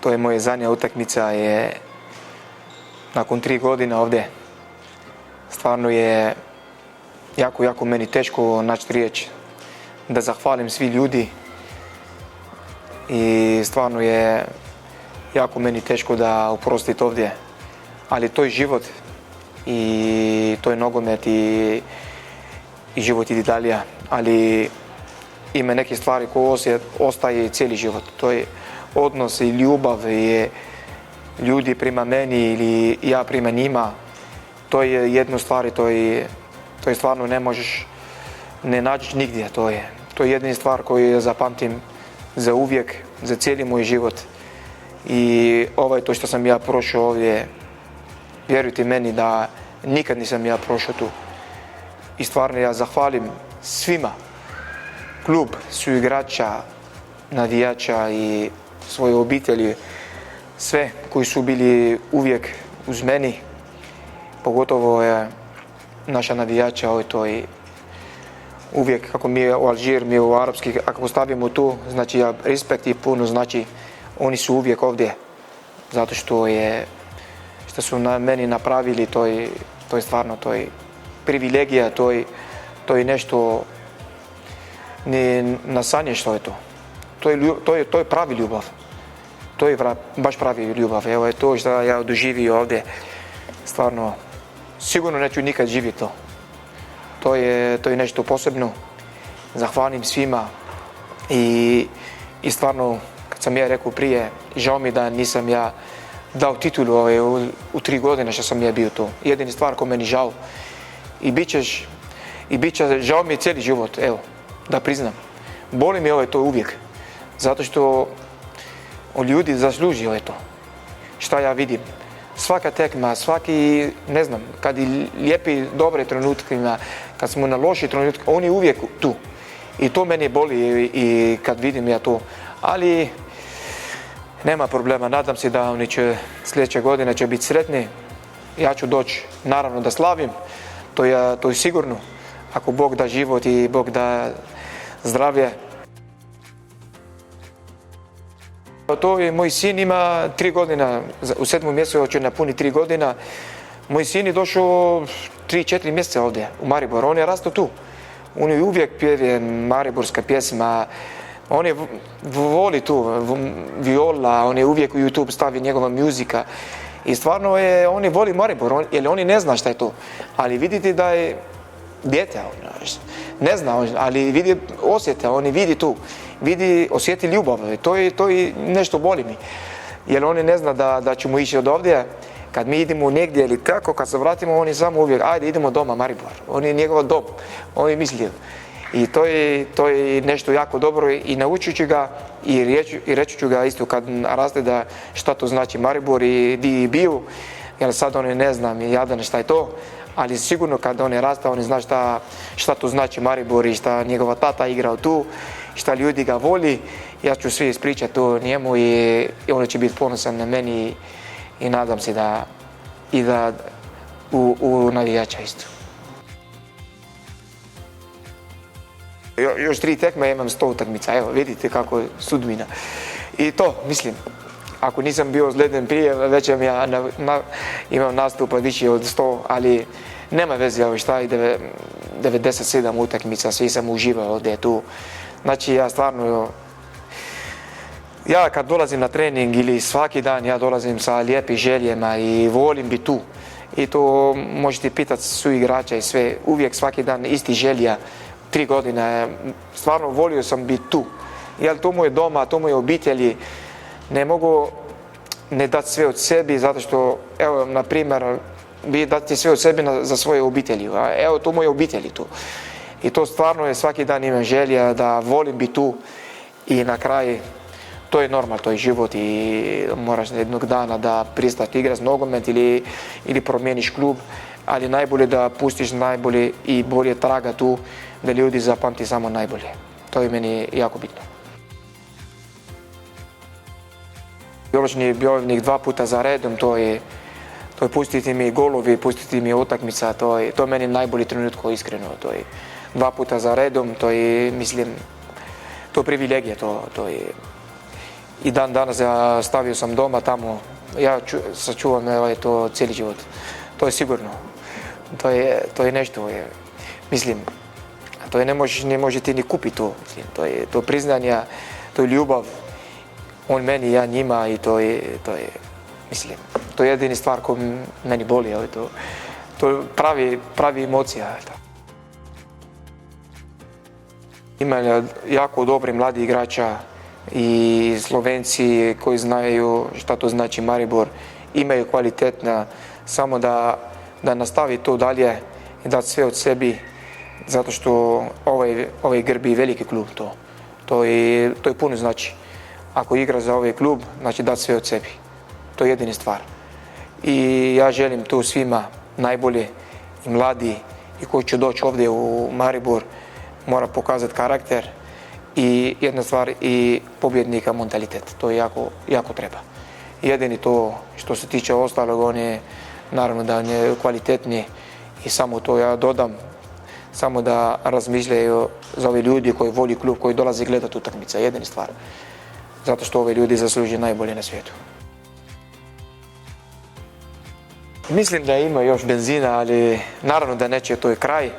To je moja zadnja utakmica je nakon 3 godine ovdje. Stvarno je jako meni teško naći riječ da zahvalim svi ljudi i stvarno je jako meni teško da oprostiti ovdje. Ali to je život i to je nogomet i život ide dalje. Ali ima neke stvari koje ostaje cijeli život. To je odnos i ljubav i ljudi prema meni ili ja prema njima. To je jedna stvar, to je stvarno ne možeš ne naći nigdje. To je jedna stvar koju zapamtim za uvijek, za cijeli moj život. I to što sam ja prošao ovdje, vjerujte meni da nikad nisam ja prošao tu. I stvarno ja zahvalim svima, klub, suigrača, navijača i svoje obitelji, sve koji su bili uvijek uz meni, pogotovo naša navijača, to je uvijek, kako mi je u Alžir, mi u arapski, ako postavimo tu, znači ja respekt i puno, znači oni su uvijek ovdje, zato što su meni napravili, to je stvarno, to je privilegija, to je nešto, ne nasanješ što je to. To je pravi ljubav. To je baš pravi ljubav. Evo je to što ja doživio ovdje. Stvarno, sigurno neću nikad živjeti to. To je nešto posebno. Zahvalim svima i stvarno, kad sam ja rekao prije, žao mi da nisam ja dao titulu u 3 godine što sam ja bio tu. Jedina stvar ko meni žao. I bit će žao mi cijeli život, evo, da priznam. Boli mi to uvijek. Zato što ljudi zaslužuju to. Šta ja vidim. Svaka tekma, svaki, ne znam, kad je lijepi, dobre trenutkima, kad smo na loši trenutki, oni uvijek tu. I to meni boli i kad vidim ja to. Ali nema problema, nadam se da oni će sljedeće godine će biti sretni. Ja ću doći, naravno da slavim, to je sigurno. Ako Bog da život i Bog da zdravlje. To je, moj sin ima 3 godina, u 7. mjesecu će napuniti 3 godina. Moj sin je došao 3-4 mjeseca ovdje u Maribor, on je rastao tu. On je uvijek pjeve mariborska pjesma, on je voli tu, viola, on je uvijek u YouTube stavi njegova muzika. I stvarno on je voli Maribor, jer oni ne zna šta je to. Ali vidite da je dijete, ne zna, ali osjeta, oni vidi tu. Osjeti ljubav, to je nešto boli mi. Jer oni ne zna da ćemo ići od ovdje, kad mi idemo negdje ili tako, kad se vratimo, oni samo uvijek, ajde idemo doma, Maribor. On je njegov dom, on je mislio. I to je nešto jako dobro i naučit ću ga i reći ću ga isto kad raste da šta to znači Maribor i di je bio, jer sad oni ne znam jadan šta je to, ali sigurno kad oni raste, oni zna šta to znači Maribor i šta njegova tata igrao tu, šta ljudi ga voli. Ja ću sve ispričati to njemu i on će biti ponosan na meni i nadam se da u navijača isto. Još 3 tekme imam 100 utakmica, evo vidite kako je sudbina. I to, mislim, ako nisam bio zleden prije, već ja imam nastupa više od 100, ali nema veze, evo šta je 97 utakmica, svi sam uživao ovdje tu. Znači ja stvarno, ja kad dolazim na trening ili svaki dan ja dolazim sa lijepim željema i volim biti tu. I to možete pitati su igrača i sve, uvijek svaki dan isti želja. 3 godine, stvarno volio sam biti tu. Jer to mu je doma, to mu je obitelji. Ne mogu ne dati sve od sebi, zato što, evo, na primjer, vi dati sve od sebi za svoje obitelji. Evo, to mu je obitelji tu. I to stvarno je, svaki dan imam želja da volim biti tu i na kraju, to je normalno, to je život i moraš jednog dana da pristati igrati nogomet ili promijeniš klub, ali najbolje da pustiš najbolje i bolje traga tu, da ljudi zapamti samo najbolje. To je meni jako bitno. Biološni bojovnik 2 puta za redom, to je pustiti mi golovi, pustiti mi utakmica, to je meni najbolji trenutak, iskreno. To je 2 puta za redom, to je, mislim, to je privilegija, to je. i dan danas ja stavio sam doma tamo, ja sačuvam to cijeli život. To je sigurno. To je nešto, mislim, to ne može ti ni kupiti to. To priznanje, to je ljubav, on meni, ja njima i to je, mislim, to je jedini stvar koja meni boli, to je pravi emocija. Ima jako dobri mladi igrača i Slovenci koji znaju šta to znači Maribor, imaju kvalitetna, samo da nastavi to dalje i dati sve od sebi, zato što ovaj grb je veliki klub, to je puno znači. Ako igra za ovaj klub, znači dati sve od sebi. To je jedini stvar. I ja želim tu svima najbolje i mladi i koji će doći ovdje u Maribor, mora pokazati karakter i jedna stvar i pobjednika mentalitet. To je jako treba. Jedini to što se tiče ostalog, on je naravno da on je kvalitetni i samo to ja dodam, samo da razmišljaju za ove ljudi koji voli klub, koji dolaze gledati utakmice, jedini stvar. Zato što ove ljudi zaslužuju najbolje na svijetu. Mislim da ima još benzina, ali naravno da neće, to je kraj.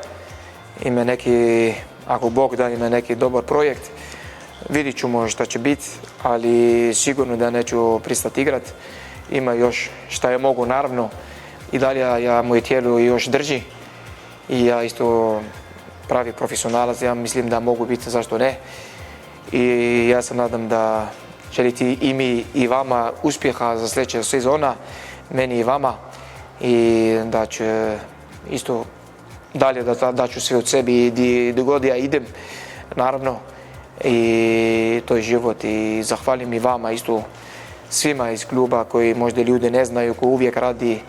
Ima neki, ako Bog da, ima neki dobar projekt. Vidit ćemo šta će biti, ali sigurno da neću pristati igrat. Ima još šta je mogu, naravno. I dalje moje tijelo još drži. I ja isto pravi profesionalac, ja mislim da mogu biti, zašto ne. I ja se nadam da želite i mi i vama uspjeha za sljedeća sezona, meni i vama. I da ću isto dalje da ću sve od sebi gdje god ja idem, naravno. I to je život i zahvalim i vama isto svima iz kluba koji možda ljudi ne znaju, koji uvijek radi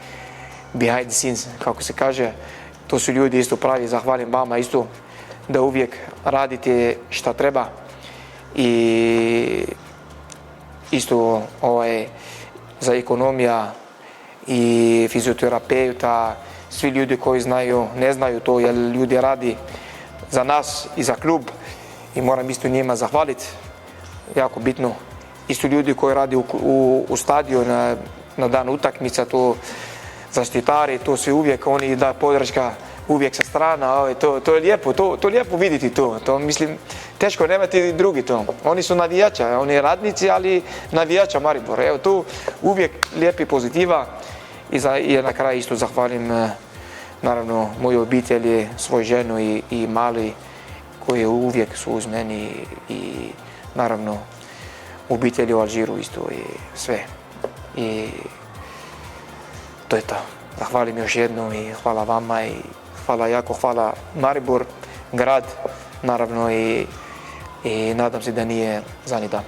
behind the scenes, kako se kaže. To su ljudi isto pravi, zahvalim vama isto da uvijek radite šta treba. I isto za ekonomija i fizioterapeuta, svi ljudi koji znaju, ne znaju to jer ljudi radi za nas i za klub i moram isto njima zahvaliti, jako bitno. Isto ljudi koji radi u stadionu na dan utakmica, to zaštitari, to svi uvijek, oni da podrška uvijek sa strana, to je lijepo, to lijepo vidjeti to, mislim, teško nemati drugi to. Oni su navijača, oni radnici, ali navijača Maribor. Evo tu uvijek lijepi pozitiva i na kraju isto zahvalim naravno moju obitelji, svoju ženu i mali koji uvijek su uz meni i naravno obitelji u Alžiru isto i sve. I to je to. Zahvalim još jednom i hvala vama i hvala Maribor, grad naravno i nadam se da nije zadnji dan.